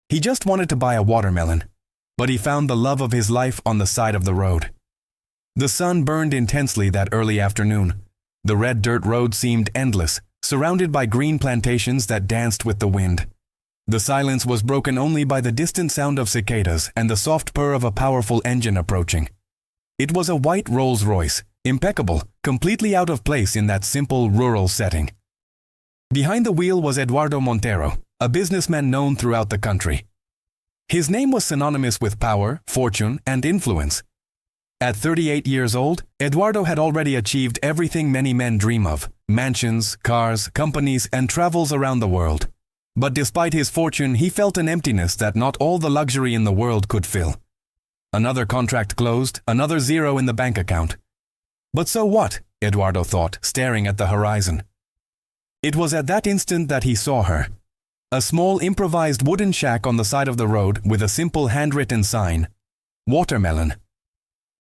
He just wanted to buy a watermelon, but he found the love of his life on the side of the road. The sun burned intensely that early afternoon. The red dirt road seemed endless, surrounded by green plantations that danced with the wind. The silence was broken only by the distant sound of cicadas and the soft purr of a powerful engine approaching. It was a white Rolls-Royce, impeccable, completely out of place in that simple rural setting. Behind the wheel was Eduardo Montero, a businessman known throughout the country. His name was synonymous with power, fortune, and influence. At 38 years old, Eduardo had already achieved everything many men dream of: mansions, cars, companies, and travels around the world. But despite his fortune, he felt an emptiness that not all the luxury in the world could fill. Another contract closed, another zero in the bank account. But so what? Eduardo thought, staring at the horizon. It was at that instant that he saw her. A small improvised wooden shack on the side of the road with a simple handwritten sign: Watermelon.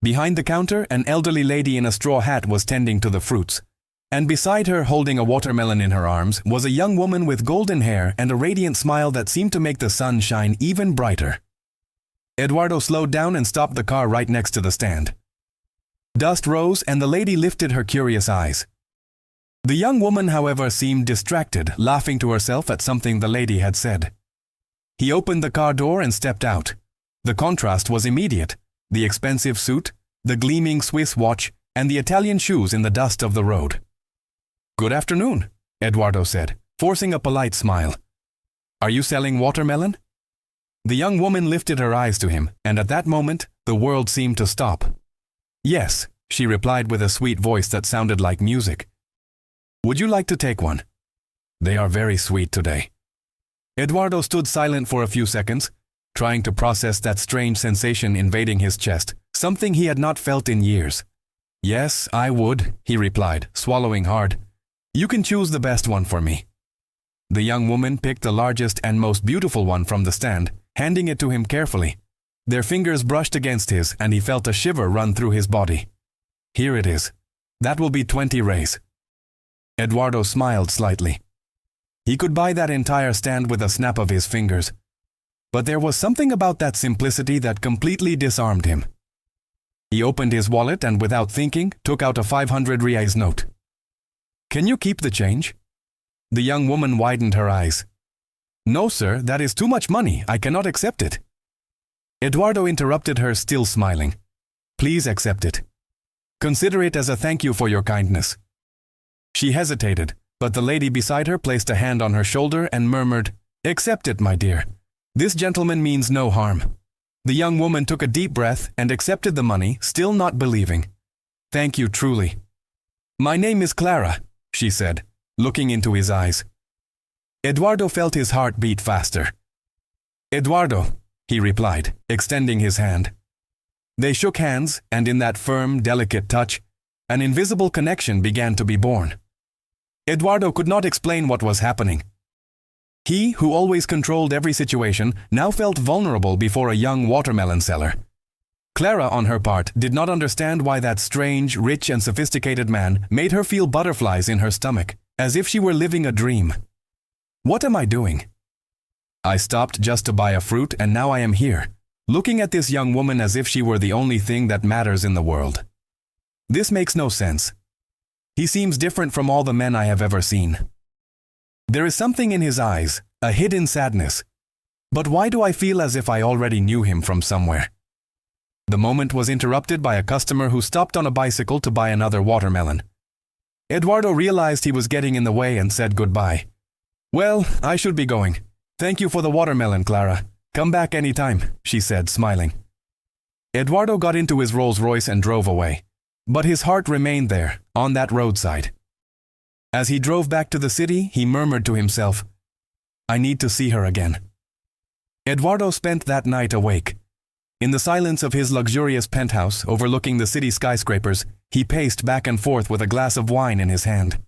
Behind the counter, an elderly lady in a straw hat was tending to the fruits, and beside her, holding a watermelon in her arms, was a young woman with golden hair and a radiant smile that seemed to make the sun shine even brighter. Eduardo slowed down and stopped the car right next to the stand. Dust rose and the lady lifted her curious eyes. The young woman, however, seemed distracted, laughing to herself at something the lady had said. He opened the car door and stepped out. The contrast was immediate: the expensive suit, the gleaming Swiss watch, and the Italian shoes in the dust of the road. "Good afternoon," Eduardo said, forcing a polite smile. "Are you selling watermelon?" The young woman lifted her eyes to him, and at that moment, the world seemed to stop. "Yes," she replied with a sweet voice that sounded like music. "Would you like to take one? They are very sweet today." Eduardo stood silent for a few seconds, trying to process that strange sensation invading his chest, something he had not felt in years. "Yes, I would," he replied, swallowing hard. "You can choose the best one for me." The young woman picked the largest and most beautiful one from the stand, handing it to him carefully. Their fingers brushed against his, and he felt a shiver run through his body. "Here it is. That will be 20 reis." Eduardo smiled slightly. He could buy that entire stand with a snap of his fingers. But there was something about that simplicity that completely disarmed him. He opened his wallet and, without thinking, took out a 500 reais note. "Can you keep the change?" The young woman widened her eyes. "No, sir, that is too much money. I cannot accept it." Eduardo interrupted her, still smiling. "Please accept it. Consider it as a thank you for your kindness." She hesitated, but the lady beside her placed a hand on her shoulder and murmured, "Accept it, my dear. This gentleman means no harm." The young woman took a deep breath and accepted the money, still not believing. "Thank you truly." "My name is Clara," she said, looking into his eyes. Eduardo felt his heart beat faster. "Eduardo," he replied, extending his hand. They shook hands, and in that firm, delicate touch, an invisible connection began to be born. Eduardo could not explain what was happening. He, who always controlled every situation, now felt vulnerable before a young watermelon seller. Clara, on her part, did not understand why that strange, rich and sophisticated man made her feel butterflies in her stomach, as if she were living a dream. "What am I doing? I stopped just to buy a fruit, and now I am here, looking at this young woman as if she were the only thing that matters in the world. This makes no sense. He seems different from all the men I have ever seen. There is something in his eyes, a hidden sadness. But why do I feel as if I already knew him from somewhere?" The moment was interrupted by a customer who stopped on a bicycle to buy another watermelon. Eduardo realized he was getting in the way and said goodbye. "Well, I should be going. Thank you for the watermelon, Clara. Come back any time," she said, smiling. Eduardo got into his Rolls-Royce and drove away. But his heart remained there, on that roadside. As he drove back to the city, he murmured to himself, "I need to see her again." Eduardo spent that night awake. In the silence of his luxurious penthouse overlooking the city skyscrapers, he paced back and forth with a glass of wine in his hand.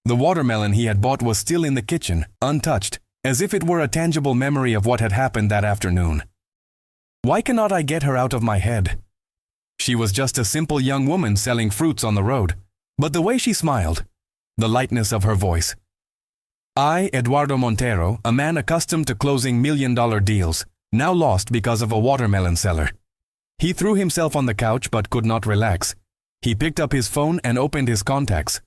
The watermelon he had bought was still in the kitchen, untouched, as if it were a tangible memory of what had happened that afternoon. Why cannot I get her out of my head? She was just a simple young woman selling fruits on the road, but the way she smiled, the lightness of her voice. I, Eduardo Montero, a man accustomed to closing million-dollar deals, now lost because of a watermelon seller. He threw himself on the couch but could not relax. He picked up his phone and opened his contacts.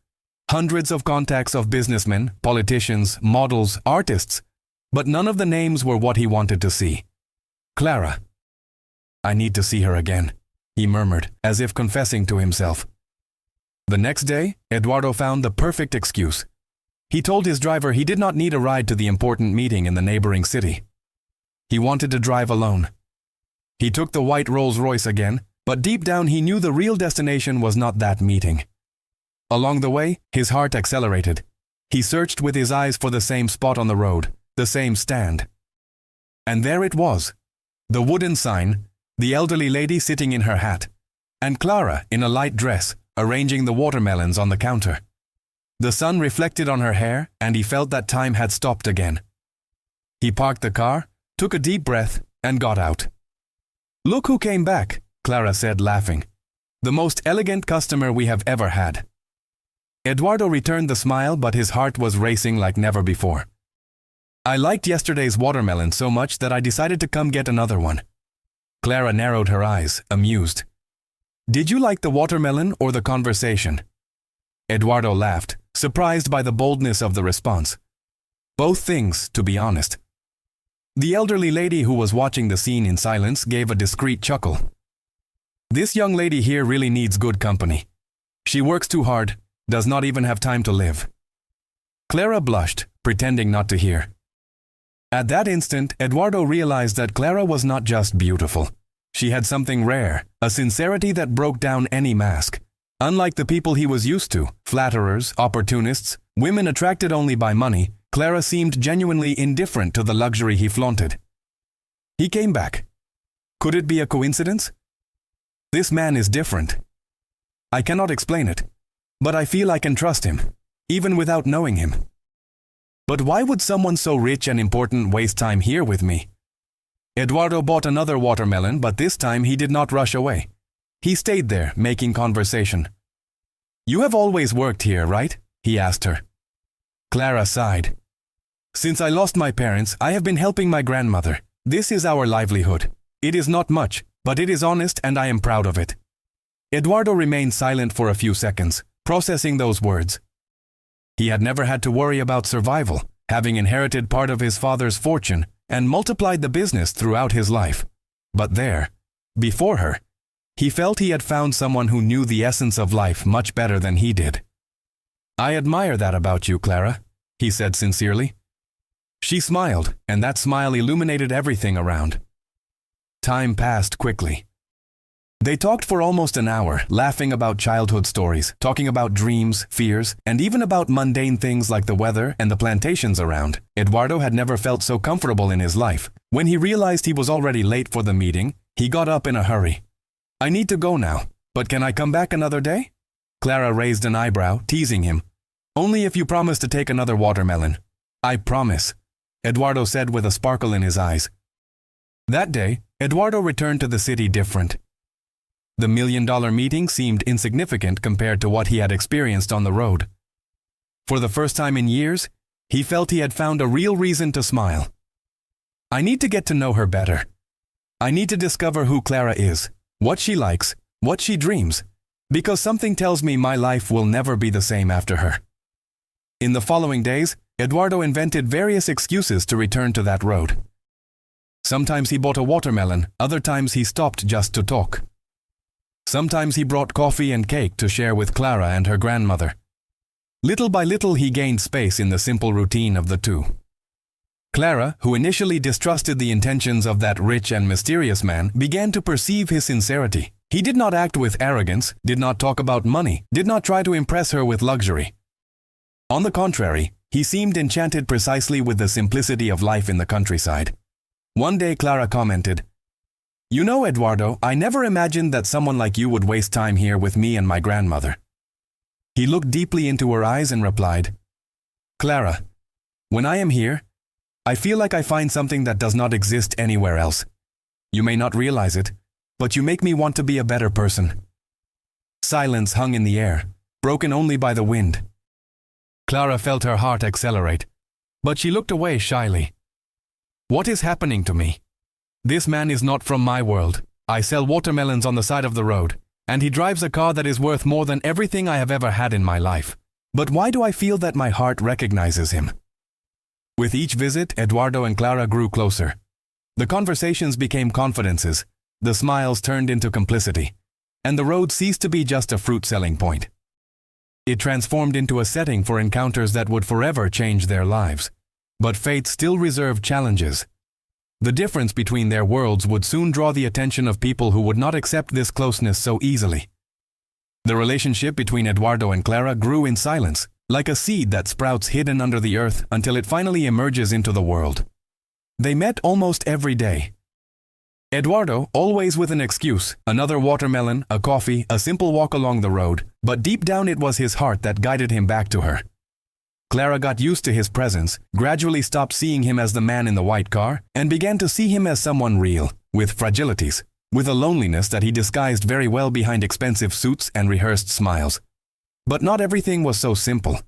Hundreds of contacts of businessmen, politicians, models, artists, but none of the names were what he wanted to see. Clara. I need to see her again, he murmured, as if confessing to himself. The next day, Eduardo found the perfect excuse. He told his driver he did not need a ride to the important meeting in the neighboring city. He wanted to drive alone. He took the white Rolls-Royce again, but deep down he knew the real destination was not that meeting. Along the way, his heart accelerated. He searched with his eyes for the same spot on the road, the same stand. And there it was. The wooden sign, the elderly lady sitting in her hat, and Clara in a light dress, arranging the watermelons on the counter. The sun reflected on her hair, and he felt that time had stopped again. He parked the car, took a deep breath, and got out. Look who came back, Clara said, laughing. The most elegant customer we have ever had. Eduardo returned the smile, but his heart was racing like never before. I liked yesterday's watermelon so much that I decided to come get another one. Clara narrowed her eyes, amused. Did you like the watermelon or the conversation? Eduardo laughed, surprised by the boldness of the response. Both things, to be honest. The elderly lady who was watching the scene in silence gave a discreet chuckle. This young lady here really needs good company. She works too hard, does not even have time to live. Clara blushed, pretending not to hear. At that instant, Eduardo realized that Clara was not just beautiful. She had something rare, a sincerity that broke down any mask. Unlike the people he was used to, flatterers, opportunists, women attracted only by money, Clara seemed genuinely indifferent to the luxury he flaunted. He came back. Could it be a coincidence? This man is different. I cannot explain it, but I feel I can trust him, even without knowing him. But why would someone so rich and important waste time here with me? Eduardo bought another watermelon, but this time he did not rush away. He stayed there, making conversation. You have always worked here, right? He asked her. Clara sighed. Since I lost my parents, I have been helping my grandmother. This is our livelihood. It is not much, but it is honest and I am proud of it. Eduardo remained silent for a few seconds, processing those words. He had never had to worry about survival, having inherited part of his father's fortune and multiplied the business throughout his life. But there, before her, he felt he had found someone who knew the essence of life much better than he did. I admire that about you, Clara, he said sincerely. She smiled, and that smile illuminated everything around. Time passed quickly. They talked for almost an hour, laughing about childhood stories, talking about dreams, fears, and even about mundane things like the weather and the plantations around. Eduardo had never felt so comfortable in his life. When he realized he was already late for the meeting, he got up in a hurry. I need to go now, but can I come back another day? Clara raised an eyebrow, teasing him. Only if you promise to take another watermelon. I promise, Eduardo said with a sparkle in his eyes. That day, Eduardo returned to the city different. The million-dollar meeting seemed insignificant compared to what he had experienced on the road. For the first time in years, he felt he had found a real reason to smile. I need to get to know her better. I need to discover who Clara is, what she likes, what she dreams, because something tells me my life will never be the same after her. In the following days, Eduardo invented various excuses to return to that road. Sometimes he bought a watermelon, other times he stopped just to talk. Sometimes he brought coffee and cake to share with Clara and her grandmother. Little by little he gained space in the simple routine of the two. Clara, who initially distrusted the intentions of that rich and mysterious man, began to perceive his sincerity. He did not act with arrogance, did not talk about money, did not try to impress her with luxury. On the contrary, he seemed enchanted precisely with the simplicity of life in the countryside. One day Clara commented, "You know, Eduardo, I never imagined that someone like you would waste time here with me and my grandmother." He looked deeply into her eyes and replied, "Clara, when I am here, I feel like I find something that does not exist anywhere else. You may not realize it, but you make me want to be a better person." Silence hung in the air, broken only by the wind. Clara felt her heart accelerate. but she looked away shyly. What is happening to me? This man is not from my world. I sell watermelons on the side of the road, and he drives a car that is worth more than everything I have ever had in my life. But why do I feel that my heart recognizes him? With each visit, Eduardo and Clara grew closer. The conversations became confidences, the smiles turned into complicity, and the road ceased to be just a fruit-selling point. It transformed into a setting for encounters that would forever change their lives. But fate still reserved challenges. The difference between their worlds would soon draw the attention of people who would not accept this closeness so easily. The relationship between Eduardo and Clara grew in silence, like a seed that sprouts hidden under the earth until it finally emerges into the world. They met almost every day. Eduardo, always with an excuse, another watermelon, a coffee, a simple walk along the road, but deep down it was his heart that guided him back to her. Clara got used to his presence, gradually stopped seeing him as the man in the white car, and began to see him as someone real, with fragilities, with a loneliness that he disguised very well behind expensive suits and rehearsed smiles. But not everything was so simple.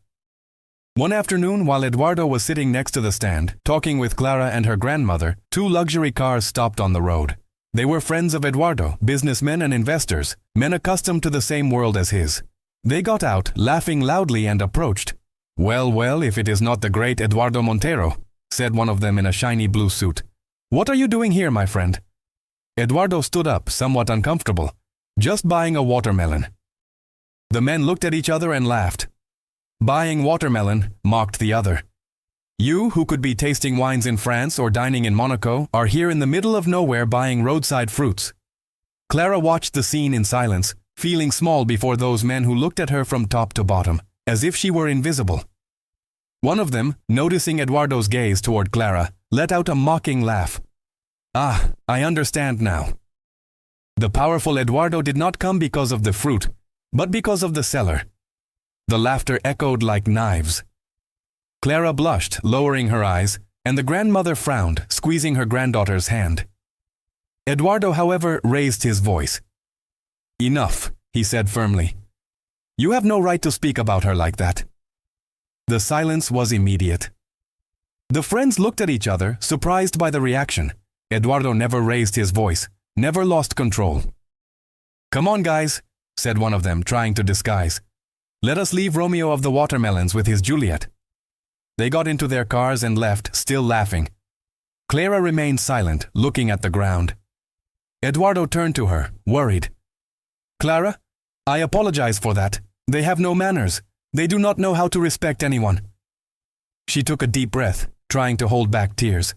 One afternoon, while Eduardo was sitting next to the stand, talking with Clara and her grandmother, two luxury cars stopped on the road. They were friends of Eduardo, businessmen and investors, men accustomed to the same world as his. They got out, laughing loudly, and approached. Well, if it is not the great Eduardo Montero," said one of them in a shiny blue suit. "What are you doing here, my friend?" Eduardo stood up, somewhat uncomfortable. "Just buying a watermelon." The men looked at each other and laughed. "Buying watermelon," mocked the other. "You, who could be tasting wines in France or dining in Monaco, are here in the middle of nowhere buying roadside fruits." Clara watched the scene in silence, feeling small before those men who looked at her from top to bottom, as if she were invisible. One of them, noticing Eduardo's gaze toward Clara, let out a mocking laugh. "Ah, I understand now." The powerful Eduardo did not come because of the fruit, but because of the seller. The laughter echoed like knives. Clara blushed, lowering her eyes, and the grandmother frowned, squeezing her granddaughter's hand. Eduardo, however, raised his voice. "Enough," he said firmly. "You have no right to speak about her like that." The silence was immediate. The friends looked at each other, surprised by the reaction. Eduardo never raised his voice, never lost control. "Come on, guys," said one of them, trying to disguise. "Let us leave Romeo of the watermelons with his Juliet." They got into their cars and left, still laughing. Clara remained silent, looking at the ground. Eduardo turned to her, worried. "Clara, I apologize for that. They have no manners. They do not know how to respect anyone." She took a deep breath, trying to hold back tears.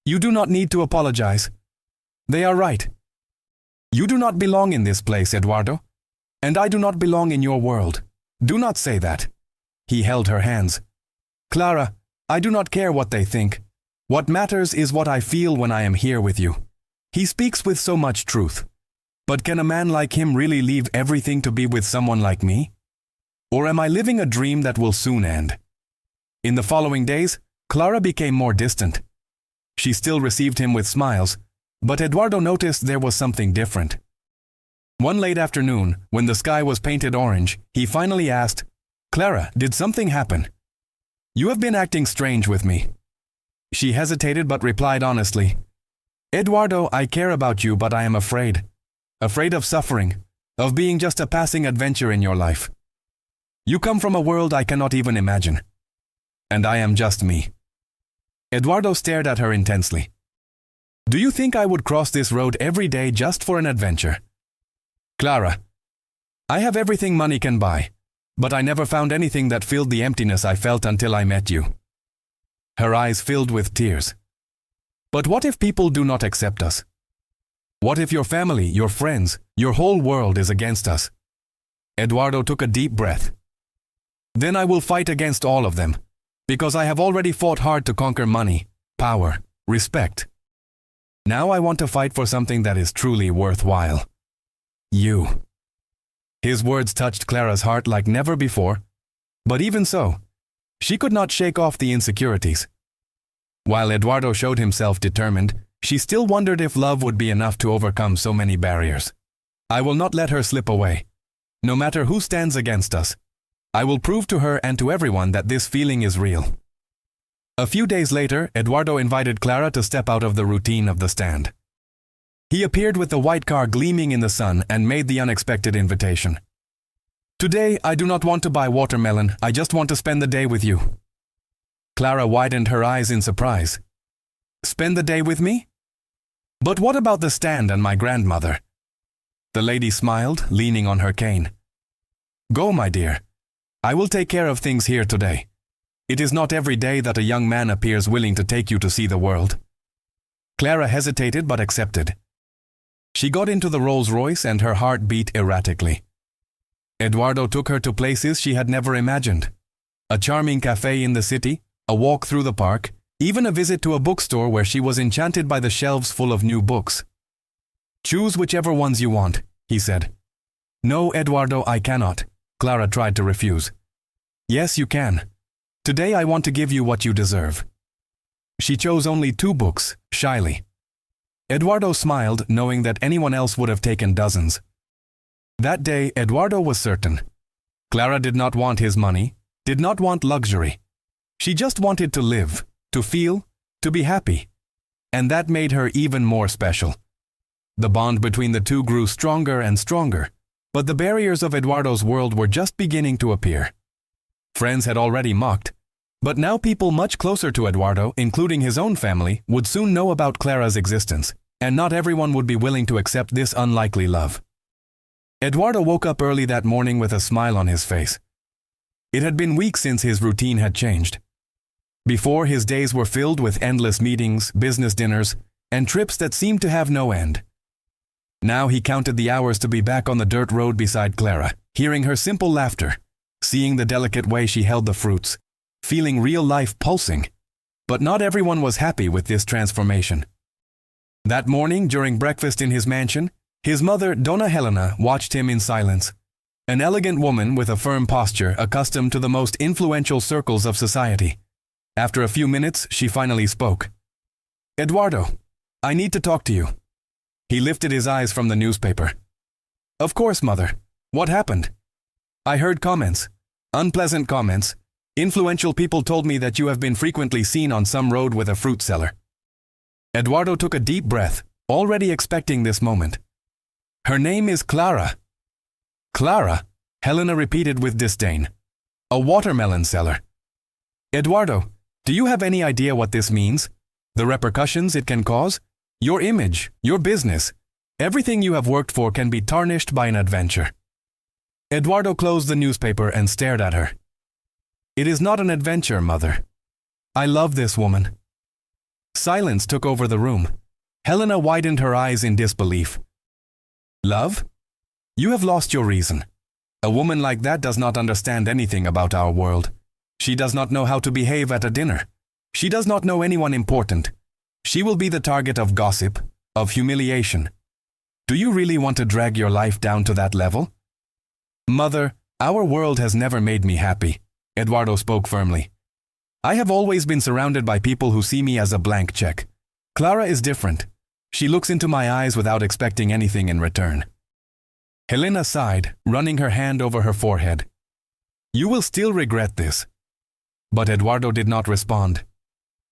"You do not need to apologize. They are right. You do not belong in this place, Eduardo, and I do not belong in your world. Do not say that." He held her hands. "Clara, I do not care what they think. What matters is what I feel when I am here with you." He speaks with so much truth. But can a man like him really leave everything to be with someone like me? Or am I living a dream that will soon end? In the following days, Clara became more distant. She still received him with smiles, but Eduardo noticed there was something different. One late afternoon, when the sky was painted orange, he finally asked, "Clara, did something happen? You have been acting strange with me." She hesitated but replied honestly, "Eduardo, I care about you, but I am afraid. Afraid of suffering, of being just a passing adventure in your life. You come from a world I cannot even imagine. And I am just me." Eduardo stared at her intensely. "Do you think I would cross this road every day just for an adventure? Clara, I have everything money can buy, but I never found anything that filled the emptiness I felt until I met you." Her eyes filled with tears. "But what if people do not accept us? What if your family, your friends, your whole world is against us?" Eduardo took a deep breath. "Then I will fight against all of them, because I have already fought hard to conquer money, power, respect. Now I want to fight for something that is truly worthwhile. You." His words touched Clara's heart like never before, but even so, she could not shake off the insecurities. While Eduardo showed himself determined, she still wondered if love would be enough to overcome so many barriers. "I will not let her slip away. No matter who stands against us, I will prove to her and to everyone that this feeling is real." A few days later, Eduardo invited Clara to step out of the routine of the stand. He appeared with the white car gleaming in the sun and made the unexpected invitation. "Today, I do not want to buy watermelon, I just want to spend the day with you." Clara widened her eyes in surprise. "Spend the day with me? But what about the stand and my grandmother?" The lady smiled, leaning on her cane. "Go, my dear. I will take care of things here today. It is not every day that a young man appears willing to take you to see the world." Clara hesitated but accepted. She got into the Rolls-Royce and her heart beat erratically. Eduardo took her to places she had never imagined. A charming cafe in the city, a walk through the park, even a visit to a bookstore where she was enchanted by the shelves full of new books. "Choose whichever ones you want," he said. "No, Eduardo, I cannot," Clara tried to refuse. "Yes, you can. Today I want to give you what you deserve." She chose only 2 books, shyly. Eduardo smiled, knowing that anyone else would have taken dozens. That day, Eduardo was certain. Clara did not want his money, did not want luxury. She just wanted to live, to feel, to be happy. And that made her even more special. The bond between the two grew stronger and stronger, but the barriers of Eduardo's world were just beginning to appear. Friends had already mocked, but now people much closer to Eduardo, including his own family, would soon know about Clara's existence, and not everyone would be willing to accept this unlikely love. Eduardo woke up early that morning with a smile on his face. It had been weeks since his routine had changed. Before, his days were filled with endless meetings, business dinners, and trips that seemed to have no end. Now he counted the hours to be back on the dirt road beside Clara, hearing her simple laughter, seeing the delicate way she held the fruits, feeling real life pulsing. But not everyone was happy with this transformation. That morning, during breakfast in his mansion, his mother, Donna Helena, watched him in silence. An elegant woman with a firm posture, accustomed to the most influential circles of society. After a few minutes, she finally spoke. "Eduardo, I need to talk to you." He lifted his eyes from the newspaper. "Of course, mother. What happened?" "I heard comments. Unpleasant comments. Influential people told me that you have been frequently seen on some road with a fruit seller." Eduardo took a deep breath, already expecting this moment. "Her name is Clara." "Clara?" Helena repeated with disdain. "A watermelon seller." "Eduardo, do you have any idea what this means? The repercussions it can cause? Your image, your business, everything you have worked for can be tarnished by an adventure." Eduardo closed the newspaper and stared at her. "It is not an adventure, mother. I love this woman." Silence took over the room. Helena widened her eyes in disbelief. "Love? You have lost your reason. A woman like that does not understand anything about our world. She does not know how to behave at a dinner. She does not know anyone important. She will be the target of gossip, of humiliation. Do you really want to drag your life down to that level?" "Mother, our world has never made me happy," Eduardo spoke firmly. "I have always been surrounded by people who see me as a blank check. Clara is different. She looks into my eyes without expecting anything in return." Helena sighed, running her hand over her forehead. "You will still regret this." But Eduardo did not respond.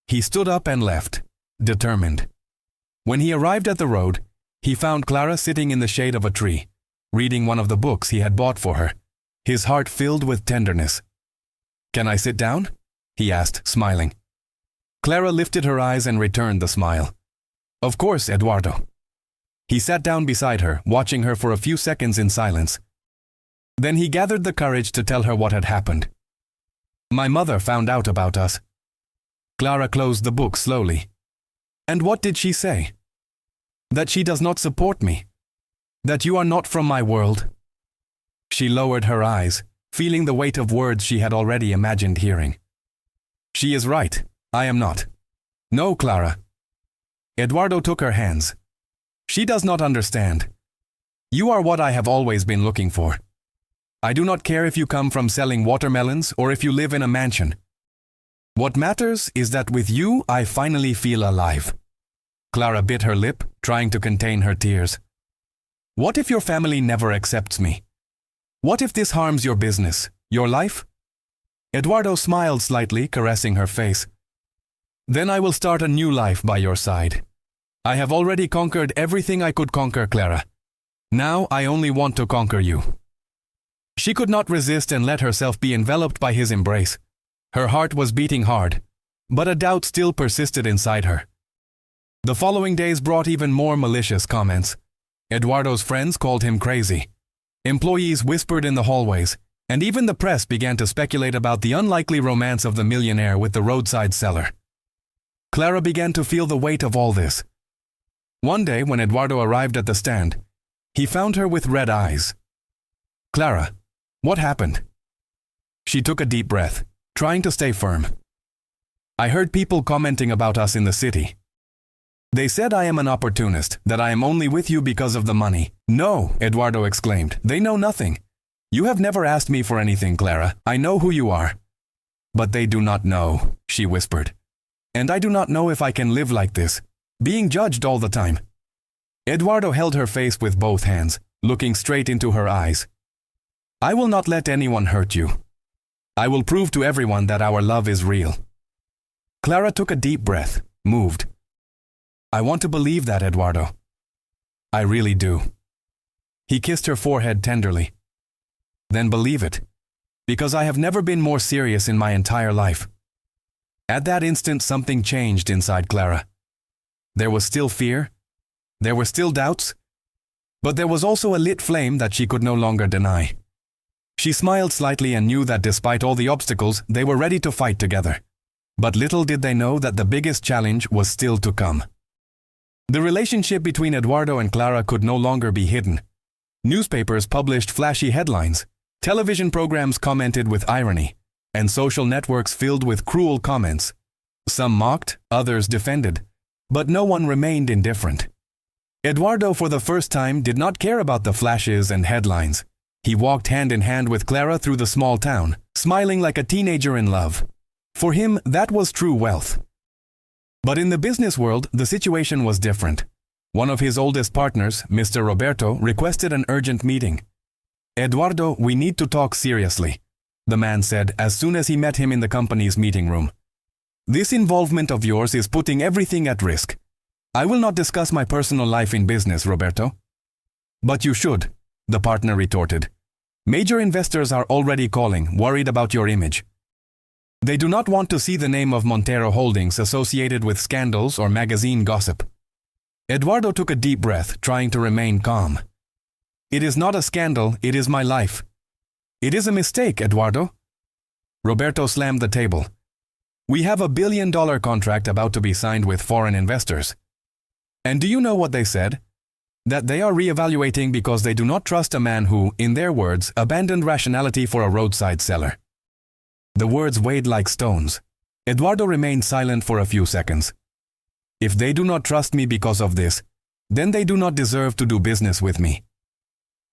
He stood up and left, determined. When he arrived at the road, he found Clara sitting in the shade of a tree, reading one of the books he had bought for her, his heart filled with tenderness. "Can I sit down?" he asked, smiling. Clara lifted her eyes and returned the smile. "Of course, Eduardo." He sat down beside her, watching her for a few seconds in silence. Then he gathered the courage to tell her what had happened. "My mother found out about us." Clara closed the book slowly. "And what did she say?" "That she does not support me. That you are not from my world." She lowered her eyes, feeling the weight of words she had already imagined hearing. "She is right. I am not." "No, Clara." Eduardo took her hands. "She does not understand. You are what I have always been looking for. I do not care if you come from selling watermelons or if you live in a mansion. What matters is that with you I finally feel alive." Clara bit her lip, trying to contain her tears. "What if your family never accepts me? What if this harms your business, your life?" Eduardo smiled slightly, caressing her face. Then I will start a new life by your side. I have already conquered everything I could conquer, Clara. Now I only want to conquer you." She could not resist and let herself be enveloped by his embrace. Her heart was beating hard, but a doubt still persisted inside her. The following days brought even more malicious comments. Eduardo's friends called him crazy. Employees whispered in the hallways, and even the press began to speculate about the unlikely romance of the millionaire with the roadside seller. Clara began to feel the weight of all this. One day, when Eduardo arrived at the stand, he found her with red eyes. "Clara, what happened?" She took a deep breath, trying to stay firm. "I heard people commenting about us in the city. They said I am an opportunist, that I am only with you because of the money." "No," Eduardo exclaimed. "They know nothing. You have never asked me for anything, Clara. I know who you are." "But they do not know," she whispered. "And I do not know if I can live like this, being judged all the time." Eduardo held her face with both hands, looking straight into her eyes. "I will not let anyone hurt you. I will prove to everyone that our love is real." Clara took a deep breath, moved. "I want to believe that, Eduardo. I really do." He kissed her forehead tenderly. "Then believe it, because I have never been more serious in my entire life." At that instant, something changed inside Clara. There was still fear, there were still doubts, but there was also a lit flame that she could no longer deny. She smiled slightly and knew that despite all the obstacles, they were ready to fight together. But little did they know that the biggest challenge was still to come. The relationship between Eduardo and Clara could no longer be hidden. Newspapers published flashy headlines, television programs commented with irony, and social networks filled with cruel comments. Some mocked, others defended, but no one remained indifferent. Eduardo, for the first time, did not care about the flashes and headlines. He walked hand in hand with Clara through the small town, smiling like a teenager in love. For him, that was true wealth. But in the business world, the situation was different. One of his oldest partners, Mr. Roberto, requested an urgent meeting. "Eduardo, we need to talk seriously," the man said as soon as he met him in the company's meeting room. "This involvement of yours is putting everything at risk. I will not discuss my personal life in business, Roberto." "But you should," the partner retorted. "Major investors are already calling, worried about your image. They do not want to see the name of Montero Holdings associated with scandals or magazine gossip." Eduardo took a deep breath, trying to remain calm. "It is not a scandal, it is my life." "It is a mistake, Eduardo." Roberto slammed the table. "We have a $1 billion contract about to be signed with foreign investors. And do you know what they said? That they are reevaluating because they do not trust a man who, in their words, abandoned rationality for a roadside seller." The words weighed like stones. Eduardo remained silent for a few seconds. "If they do not trust me because of this, then they do not deserve to do business with me."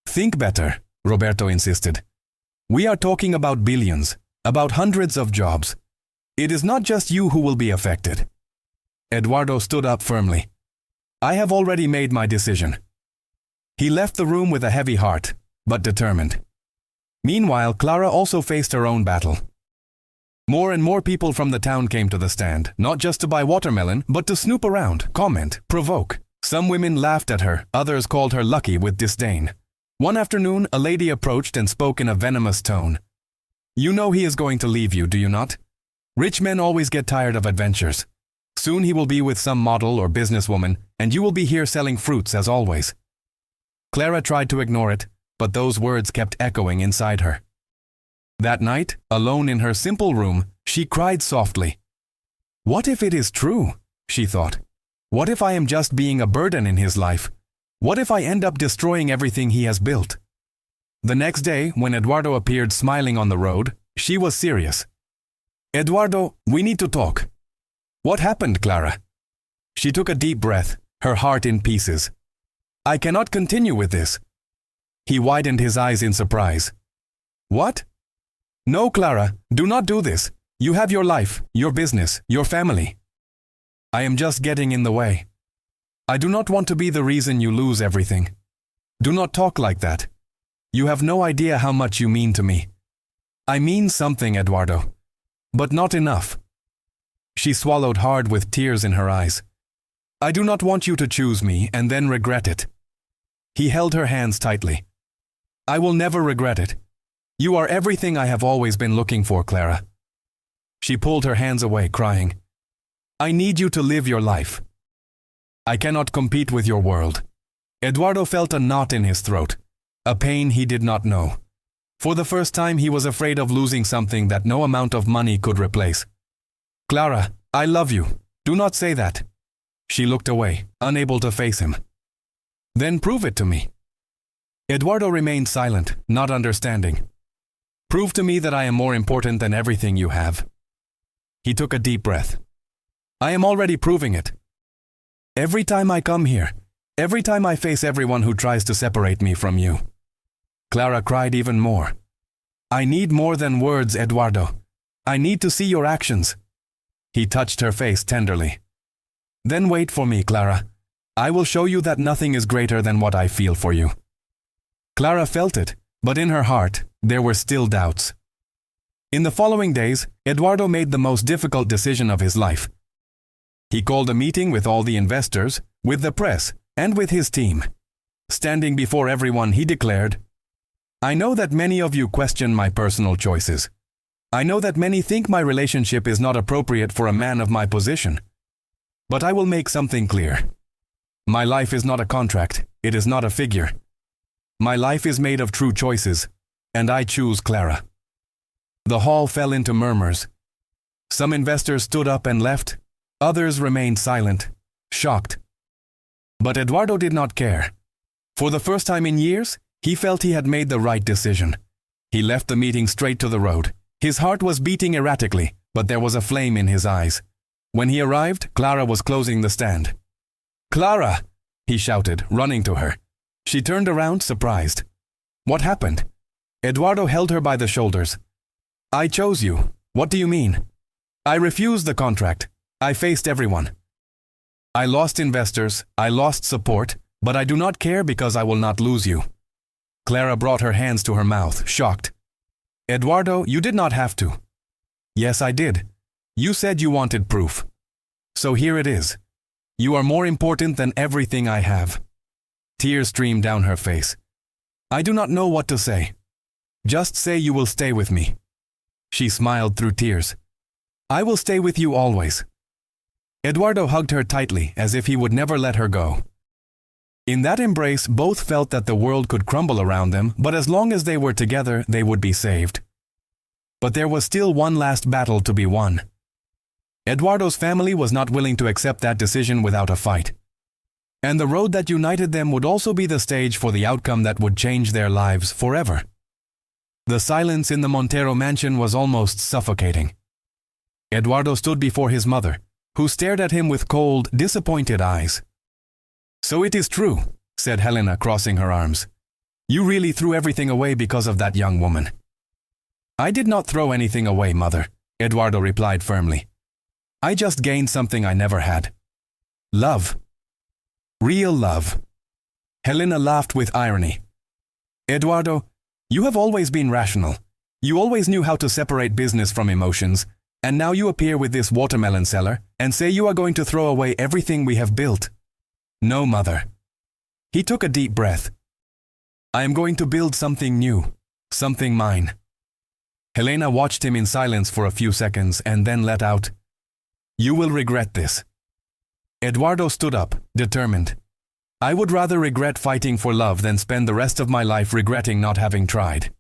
"Think better," Roberto insisted. "We are talking about billions, about hundreds of jobs. It is not just you who will be affected." Eduardo stood up firmly. "I have already made my decision." He left the room with a heavy heart, but determined. Meanwhile, Clara also faced her own battle. More and more people from the town came to the stand, not just to buy watermelon, but to snoop around, comment, provoke. Some women laughed at her, others called her lucky with disdain. One afternoon, a lady approached and spoke in a venomous tone. "You know he is going to leave you, do you not? Rich men always get tired of adventures. Soon he will be with some model or businesswoman, and you will be here selling fruits as always." Clara tried to ignore it, but those words kept echoing inside her. That night, alone in her simple room, she cried softly. "What if it is true?" she thought. "What if I am just being a burden in his life? What if I end up destroying everything he has built?" The next day, when Eduardo appeared smiling on the road, she was serious. "Eduardo, we need to talk." "What happened, Clara?" She took a deep breath, her heart in pieces. "I cannot continue with this." He widened his eyes in surprise. "What?" "No, Clara, do not do this. You have your life, your business, your family. I am just getting in the way. I do not want to be the reason you lose everything. Do not talk like that. You have no idea how much you mean to me." "I mean something, Eduardo, but not enough." She swallowed hard with tears in her eyes. I do not want you to choose me and then regret it. He held her hands tightly. I will never regret it. You are everything I have always been looking for, Clara. She pulled her hands away, crying, I need you to live your life. I cannot compete with your world. Eduardo felt a knot in his throat, a pain he did not know. For the first time he was afraid of losing something that no amount of money could replace. Clara, I love you. Do not say that. She looked away, unable to face him. Then prove it to me. Eduardo remained silent, not understanding. Prove to me that I am more important than everything you have. He took a deep breath. I am already proving it. Every time I come here, every time I face everyone who tries to separate me from you. Clara cried even more. I need more than words, Eduardo. I need to see your actions. He touched her face tenderly. Then wait for me, Clara. I will show you that nothing is greater than what I feel for you. Clara felt it, but in her heart, there were still doubts. In the following days, Eduardo made the most difficult decision of his life. He called a meeting with all the investors, with the press, and with his team. Standing before everyone, he declared, I know that many of you question my personal choices. I know that many think my relationship is not appropriate for a man of my position. But I will make something clear. My life is not a contract, it is not a figure. My life is made of true choices, and I choose Clara. The hall fell into murmurs. Some investors stood up and left, others remained silent, shocked. But Eduardo did not care. For the first time in years, he felt he had made the right decision. He left the meeting straight to the road. His heart was beating erratically, but there was a flame in his eyes. When he arrived, Clara was closing the stand. Clara! He shouted, running to her. She turned around, surprised. What happened? Eduardo held her by the shoulders. I chose you. What do you mean? I refused the contract. I faced everyone. I lost investors, I lost support, but I do not care because I will not lose you. Clara brought her hands to her mouth, shocked. Eduardo, you did not have to. Yes, I did. You said you wanted proof. So here it is. You are more important than everything I have. Tears streamed down her face. I do not know what to say. Just say you will stay with me. She smiled through tears. I will stay with you always. Eduardo hugged her tightly as if he would never let her go. In that embrace, both felt that the world could crumble around them, but as long as they were together, they would be saved. But there was still one last battle to be won. Eduardo's family was not willing to accept that decision without a fight. And the road that united them would also be the stage for the outcome that would change their lives forever. The silence in the Montero mansion was almost suffocating. Eduardo stood before his mother, who stared at him with cold, disappointed eyes. So it is true, said Helena, crossing her arms. You really threw everything away because of that young woman. I did not throw anything away, mother, Eduardo replied firmly. I just gained something I never had. Love. Real love. Helena laughed with irony. Eduardo, you have always been rational. You always knew how to separate business from emotions, and now you appear with this watermelon seller and say you are going to throw away everything we have built. No, mother. He took a deep breath. I am going to build something new, something mine. Helena watched him in silence for a few seconds and then let out, You will regret this. Eduardo stood up, determined. I would rather regret fighting for love than spend the rest of my life regretting not having tried.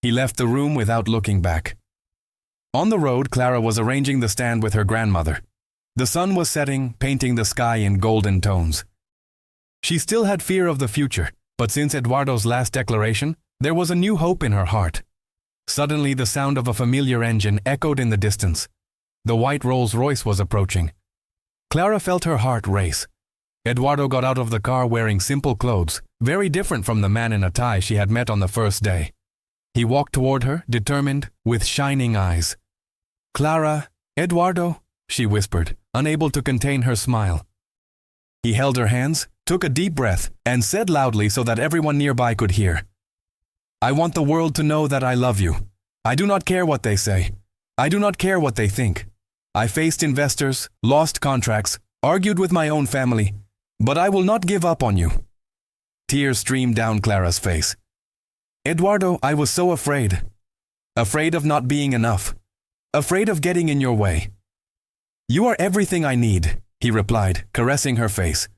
He left the room without looking back. On the road, Clara was arranging the stand with her grandmother. The sun was setting, painting the sky in golden tones. She still had fear of the future, but since Eduardo's last declaration, there was a new hope in her heart. Suddenly, the sound of a familiar engine echoed in the distance. The white Rolls-Royce was approaching. Clara felt her heart race. Eduardo got out of the car wearing simple clothes, very different from the man in a tie she had met on the first day. He walked toward her, determined, with shining eyes. Clara, Eduardo, she whispered, unable to contain her smile. He held her hands, took a deep breath, and said loudly so that everyone nearby could hear. I want the world to know that I love you. I do not care what they say. I do not care what they think. I faced investors, lost contracts, argued with my own family, but I will not give up on you." Tears streamed down Clara's face. "Eduardo, I was so afraid. Afraid of not being enough. Afraid of getting in your way." "You are everything I need," he replied, caressing her face.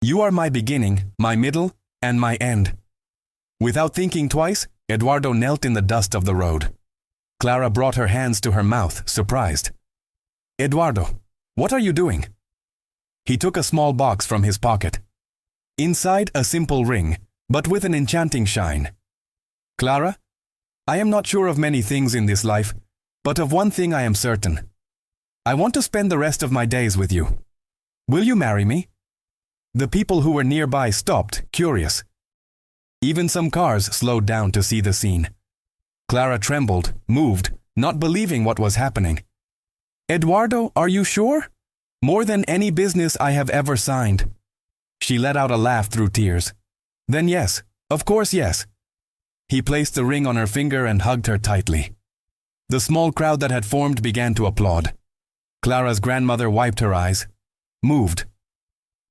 "You are my beginning, my middle, and my end." Without thinking twice, Eduardo knelt in the dust of the road. Clara brought her hands to her mouth, surprised. "Eduardo, what are you doing?" He took a small box from his pocket. Inside, a simple ring, but with an enchanting shine. "Clara, I am not sure of many things in this life, but of one thing I am certain. I want to spend the rest of my days with you. Will you marry me?" The people who were nearby stopped, curious. Even some cars slowed down to see the scene. Clara trembled, moved, not believing what was happening. "Eduardo, are you sure? More than any business I have ever signed." She let out a laugh through tears. "Then yes, of course yes." He placed the ring on her finger and hugged her tightly. The small crowd that had formed began to applaud. Clara's grandmother wiped her eyes, moved.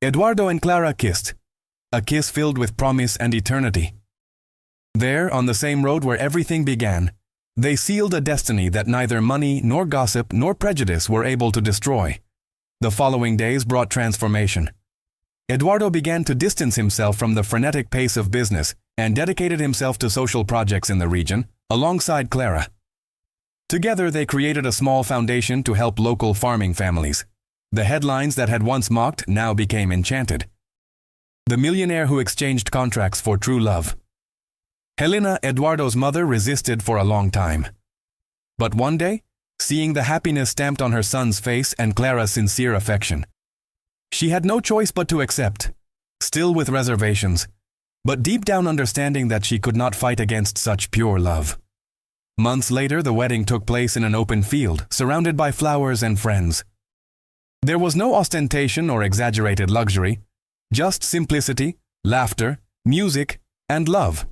Eduardo and Clara kissed, a kiss filled with promise and eternity. There, on the same road where everything began, they sealed a destiny that neither money nor gossip nor prejudice were able to destroy. The following days brought transformation. Eduardo began to distance himself from the frenetic pace of business and dedicated himself to social projects in the region, alongside Clara. Together they created a small foundation to help local farming families. The headlines that had once mocked now became enchanted. The millionaire who exchanged contracts for true love. Helena, Eduardo's mother, resisted for a long time. But one day, seeing the happiness stamped on her son's face and Clara's sincere affection, she had no choice but to accept, still with reservations, but deep down understanding that she could not fight against such pure love. Months later, the wedding took place in an open field, surrounded by flowers and friends. There was no ostentation or exaggerated luxury, just simplicity, laughter, music, and love.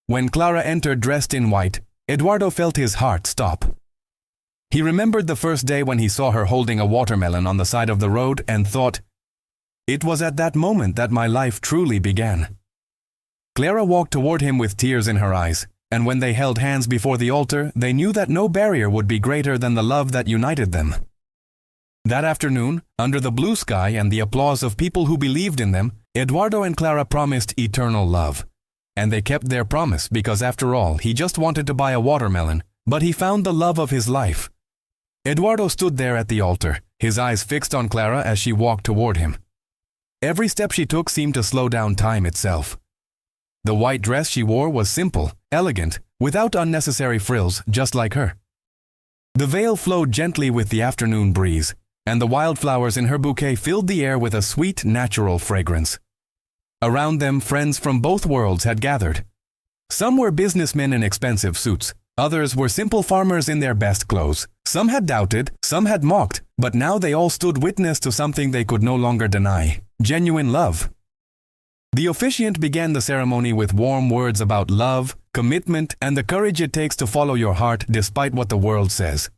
When Clara entered dressed in white, Eduardo felt his heart stop. He remembered the first day when he saw her holding a watermelon on the side of the road and thought, "It was at that moment that my life truly began." Clara walked toward him with tears in her eyes, and when they held hands before the altar, they knew that no barrier would be greater than the love that united them. That afternoon, under the blue sky and the applause of people who believed in them, Eduardo and Clara promised eternal love. And they kept their promise because, after all, he just wanted to buy a watermelon, but he found the love of his life. Eduardo stood there at the altar, his eyes fixed on Clara as she walked toward him. Every step she took seemed to slow down time itself. The white dress she wore was simple, elegant, without unnecessary frills, just like her. The veil flowed gently with the afternoon breeze, and the wildflowers in her bouquet filled the air with a sweet, natural fragrance. Around them, friends from both worlds had gathered. Some were businessmen in expensive suits. Others were simple farmers in their best clothes. Some had doubted, some had mocked, but now they all stood witness to something they could no longer deny: genuine love. The officiant began the ceremony with warm words about love, commitment, and the courage it takes to follow your heart despite what the world says.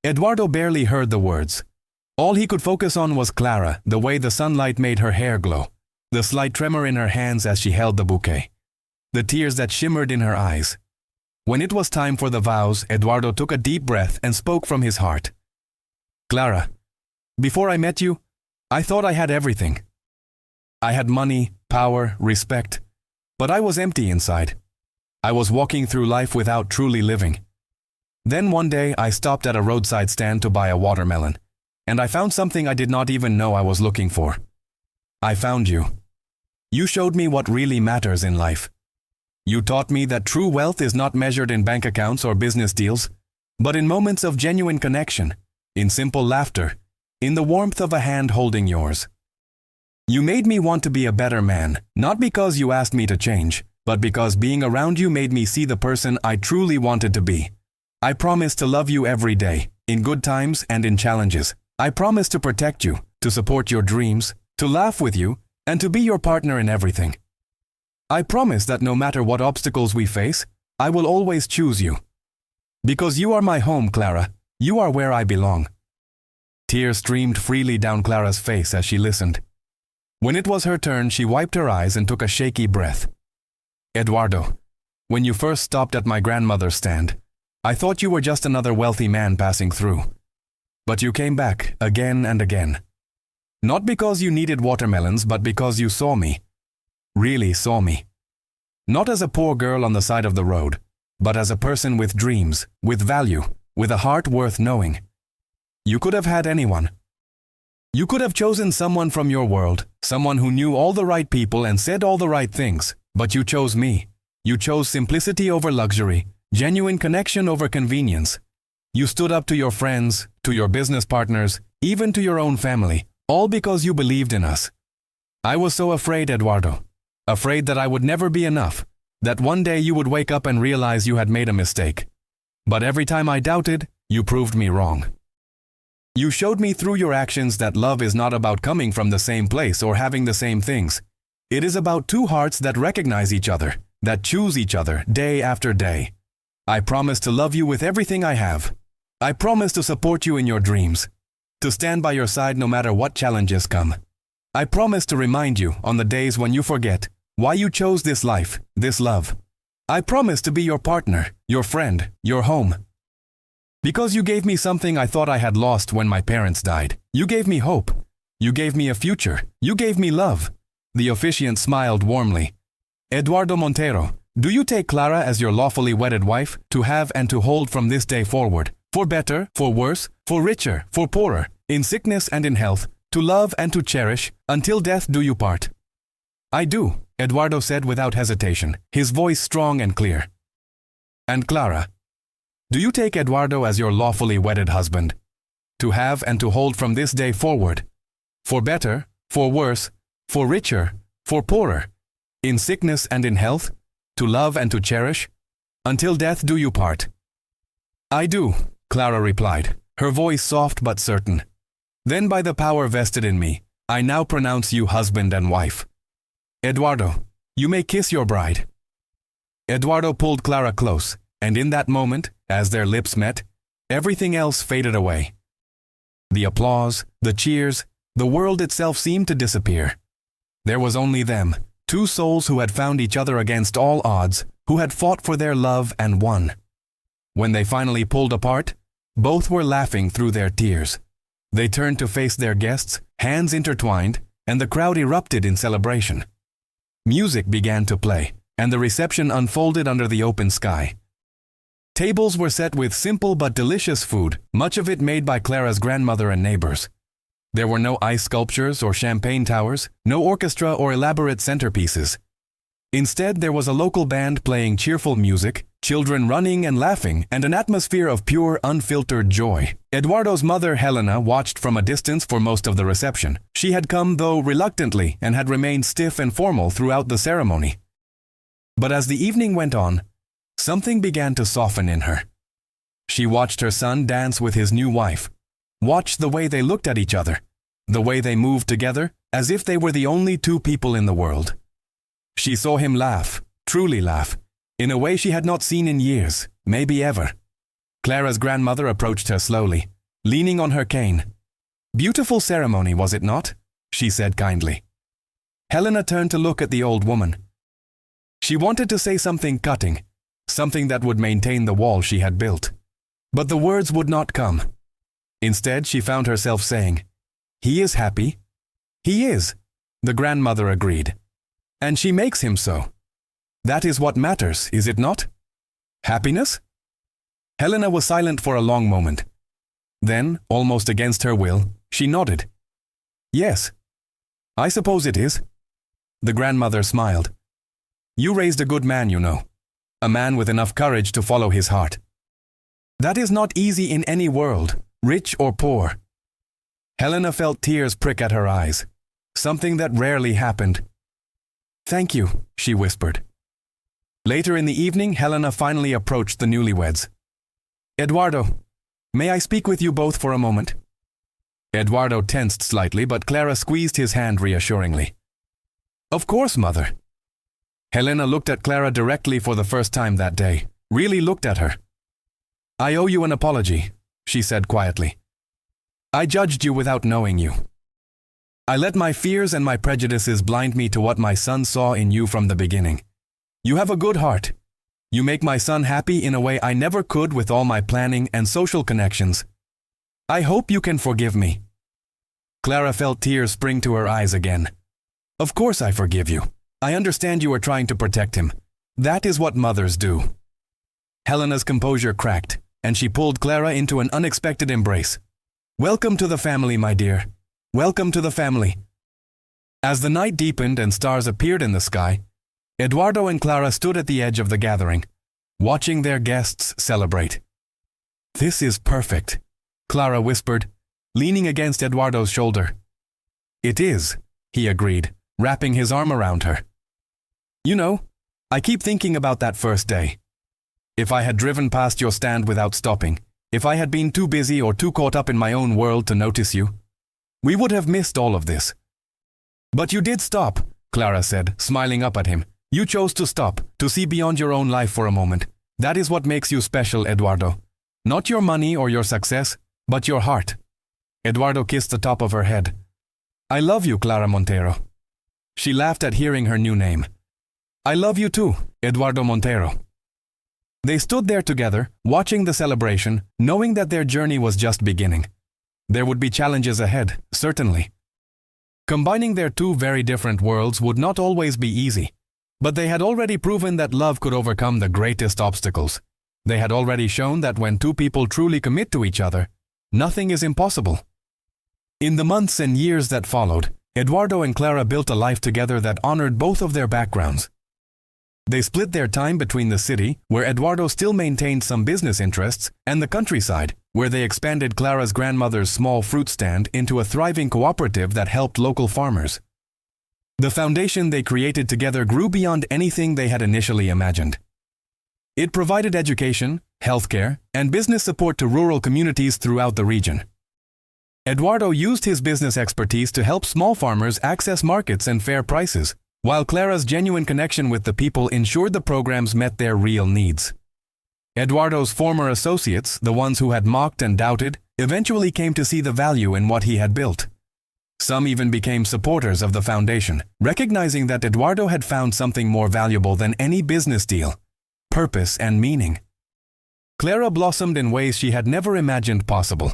Eduardo barely heard the words. All he could focus on was Clara, the way the sunlight made her hair glow, the slight tremor in her hands as she held the bouquet, the tears that shimmered in her eyes. When it was time for the vows, Eduardo took a deep breath and spoke from his heart. "Clara, before I met you, I thought I had everything. I had money, power, respect, but I was empty inside. I was walking through life without truly living. Then one day I stopped at a roadside stand to buy a watermelon, and I found something I did not even know I was looking for. I found you. You showed me what really matters in life. You taught me that true wealth is not measured in bank accounts or business deals, but in moments of genuine connection, in simple laughter, in the warmth of a hand holding yours. You made me want to be a better man, not because you asked me to change, but because being around you made me see the person I truly wanted to be. I promise to love you every day, in good times and in challenges. I promise to protect you, to support your dreams, to laugh with you, and to be your partner in everything. I promise that no matter what obstacles we face, I will always choose you. Because you are my home, Clara, You are where I belong." Tears streamed freely down Clara's face as she listened. When it was her turn, she wiped her eyes and took a shaky breath. "Eduardo, when you first stopped at my grandmother's stand, I thought you were just another wealthy man passing through. But you came back again and again. Not because you needed watermelons, but because you saw me. Really saw me. Not as a poor girl on the side of the road, but as a person with dreams, with value, with a heart worth knowing. You could have had anyone. You could have chosen someone from your world, someone who knew all the right people and said all the right things, but you chose me. You chose simplicity over luxury, genuine connection over convenience. You stood up to your friends, to your business partners, even to your own family, all because you believed in us. I was so afraid, Eduardo, afraid that I would never be enough, that one day you would wake up and realize you had made a mistake. But every time I doubted, you proved me wrong. You showed me through your actions that love is not about coming from the same place or having the same things. It is about two hearts that recognize each other, that choose each other day after day. I promise to love you with everything I have. I promise to support you in your dreams, to stand by your side no matter what challenges come. I promise to remind you on the days when you forget why you chose this life, this love. I promise to be your partner, your friend, your home. Because you gave me something I thought I had lost when my parents died. You gave me hope. You gave me a future. You gave me love." The officiant smiled warmly. "Eduardo Montero, do you take Clara as your lawfully wedded wife, to have and to hold from this day forward, for better, for worse, for richer, for poorer, in sickness and in health, to love and to cherish, until death do you part?" "I do," Eduardo said without hesitation, his voice strong and clear. "And Clara, do you take Eduardo as your lawfully wedded husband, to have and to hold from this day forward, for better, for worse, for richer, for poorer, in sickness and in health, to love and to cherish, until death do you part?" "I do," Clara replied, her voice soft but certain. "Then by the power vested in me, I now pronounce you husband and wife. Eduardo, you may kiss your bride." Eduardo pulled Clara close, and in that moment, as their lips met, everything else faded away. The applause, the cheers, the world itself seemed to disappear. There was only them, two souls who had found each other against all odds, who had fought for their love and won. When they finally pulled apart, both were laughing through their tears. They turned to face their guests, hands intertwined, and the crowd erupted in celebration. Music began to play, and the reception unfolded under the open sky. Tables were set with simple but delicious food, much of it made by Clara's grandmother and neighbors. There were no ice sculptures or champagne towers, no orchestra or elaborate centerpieces. Instead, there was a local band playing cheerful music, children running and laughing, and an atmosphere of pure, unfiltered joy. Eduardo's mother, Helena, watched from a distance for most of the reception. She had come, though reluctantly, and had remained stiff and formal throughout the ceremony. But as the evening went on, something began to soften in her. She watched her son dance with his new wife, watched the way they looked at each other, the way they moved together, as if they were the only two people in the world. She saw him laugh, truly laugh, in a way she had not seen in years, maybe ever. Clara's grandmother approached her slowly, leaning on her cane. "Beautiful ceremony, was it not?" she said kindly. Helena turned to look at the old woman. She wanted to say something cutting, something that would maintain the wall she had built. But the words would not come. Instead, she found herself saying, "He is happy." "He is," the grandmother agreed. "And she makes him so. That is what matters, is it not? Happiness?" Helena was silent for a long moment. Then, almost against her will, she nodded. "Yes, I suppose it is." The grandmother smiled. "You raised a good man, you know. A man with enough courage to follow his heart. That is not easy in any world, rich or poor." Helena felt tears prick at her eyes, something that rarely happened. "Thank you," she whispered. Later in the evening, Helena finally approached the newlyweds. "Eduardo, may I speak with you both for a moment?" Eduardo tensed slightly, but Clara squeezed his hand reassuringly. "Of course, mother." Helena looked at Clara directly for the first time that day, really looked at her. "I owe you an apology," she said quietly. I judged you without knowing you. I let my fears and my prejudices blind me to what my son saw in you from the beginning. You have a good heart. You make my son happy in a way I never could with all my planning and social connections. I hope you can forgive me. Clara felt tears spring to her eyes again. Of course I forgive you. I understand you are trying to protect him. That is what mothers do. Helena's composure cracked, and she pulled Clara into an unexpected embrace. Welcome to the family, my dear. Welcome to the family. As the night deepened and stars appeared in the sky, Eduardo and Clara stood at the edge of the gathering, watching their guests celebrate. This is perfect, Clara whispered, leaning against Eduardo's shoulder. It is, he agreed, wrapping his arm around her. You know, I keep thinking about that first day. If I had driven past your stand without stopping, if I had been too busy or too caught up in my own world to notice you, we would have missed all of this. But you did stop, Clara said, smiling up at him. You chose to stop, to see beyond your own life for a moment. That is what makes you special, Eduardo. Not your money or your success, but your heart. Eduardo kissed the top of her head. I love you, Clara Montero. She laughed at hearing her new name. I love you too, Eduardo Montero. They stood there together, watching the celebration, knowing that their journey was just beginning. There would be challenges ahead, certainly. Combining their two very different worlds would not always be easy, but they had already proven that love could overcome the greatest obstacles. They had already shown that when two people truly commit to each other, nothing is impossible. In the months and years that followed, Eduardo and Clara built a life together that honored both of their backgrounds. They split their time between the city, where Eduardo still maintained some business interests, and the countryside, where they expanded Clara's grandmother's small fruit stand into a thriving cooperative that helped local farmers. The foundation they created together grew beyond anything they had initially imagined. It provided education, healthcare, and business support to rural communities throughout the region. Eduardo used his business expertise to help small farmers access markets and fair prices, while Clara's genuine connection with the people ensured the programs met their real needs. Eduardo's former associates, the ones who had mocked and doubted, eventually came to see the value in what he had built. Some even became supporters of the foundation, recognizing that Eduardo had found something more valuable than any business deal: purpose and meaning. Clara blossomed in ways she had never imagined possible.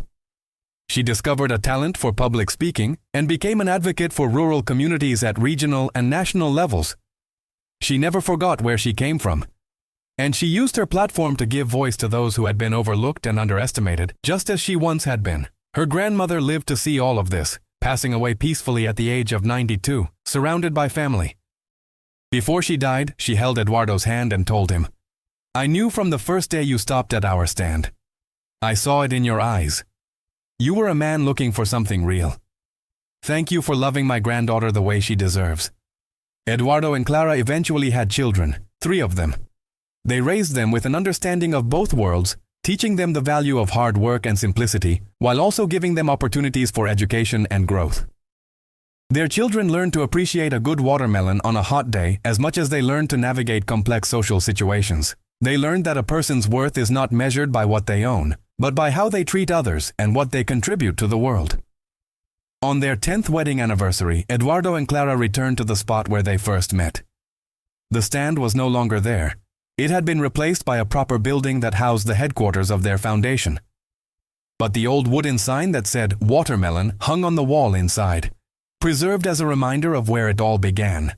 She discovered a talent for public speaking and became an advocate for rural communities at regional and national levels. She never forgot where she came from, and she used her platform to give voice to those who had been overlooked and underestimated, just as she once had been. Her grandmother lived to see all of this, passing away peacefully at the age of 92, surrounded by family. Before she died, she held Eduardo's hand and told him, I knew from the first day you stopped at our stand. I saw it in your eyes. You were a man looking for something real. Thank you for loving my granddaughter the way she deserves. Eduardo and Clara eventually had children, 3 of them. They raised them with an understanding of both worlds, teaching them the value of hard work and simplicity, while also giving them opportunities for education and growth. Their children learned to appreciate a good watermelon on a hot day as much as they learned to navigate complex social situations. They learned that a person's worth is not measured by what they own, but by how they treat others and what they contribute to the world. On their 10th wedding anniversary, Eduardo and Clara returned to the spot where they first met. The stand was no longer there. It had been replaced by a proper building that housed the headquarters of their foundation. But the old wooden sign that said "Watermelon" hung on the wall inside, preserved as a reminder of where it all began.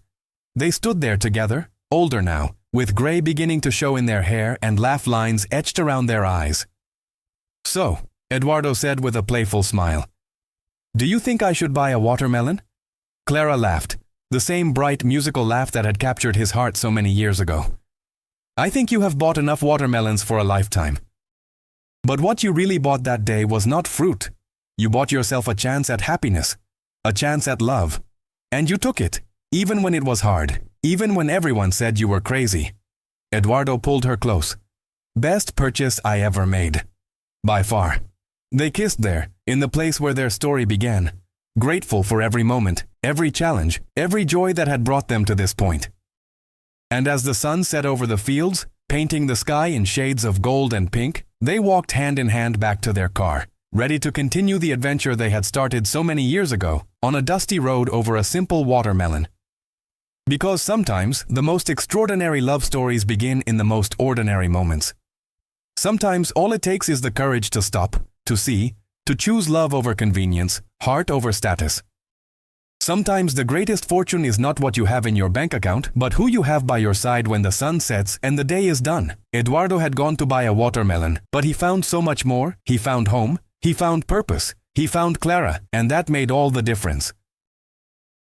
They stood there together, older now, with gray beginning to show in their hair and laugh lines etched around their eyes. So, Eduardo said with a playful smile, do you think I should buy a watermelon? Clara laughed, the same bright musical laugh that had captured his heart so many years ago. I think you have bought enough watermelons for a lifetime. But what you really bought that day was not fruit. You bought yourself a chance at happiness, a chance at love. And you took it, even when it was hard, even when everyone said you were crazy. Eduardo pulled her close. Best purchase I ever made. By far. They kissed there, in the place where their story began, grateful for every moment, every challenge, every joy that had brought them to this point. And as the sun set over the fields, Painting the sky in shades of gold and pink, they walked hand in hand back to their car, ready to continue the adventure they had started so many years ago on a dusty road over a simple watermelon. Because sometimes the most extraordinary love stories begin in the most ordinary moments. Sometimes all it takes is the courage to stop, to see, to choose love over convenience, heart over status. Sometimes the greatest fortune is not what you have in your bank account, but who you have by your side when the sun sets and the day is done. Eduardo had gone to buy a watermelon, but he found so much more. He found home, he found purpose, he found Clara, and that made all the difference.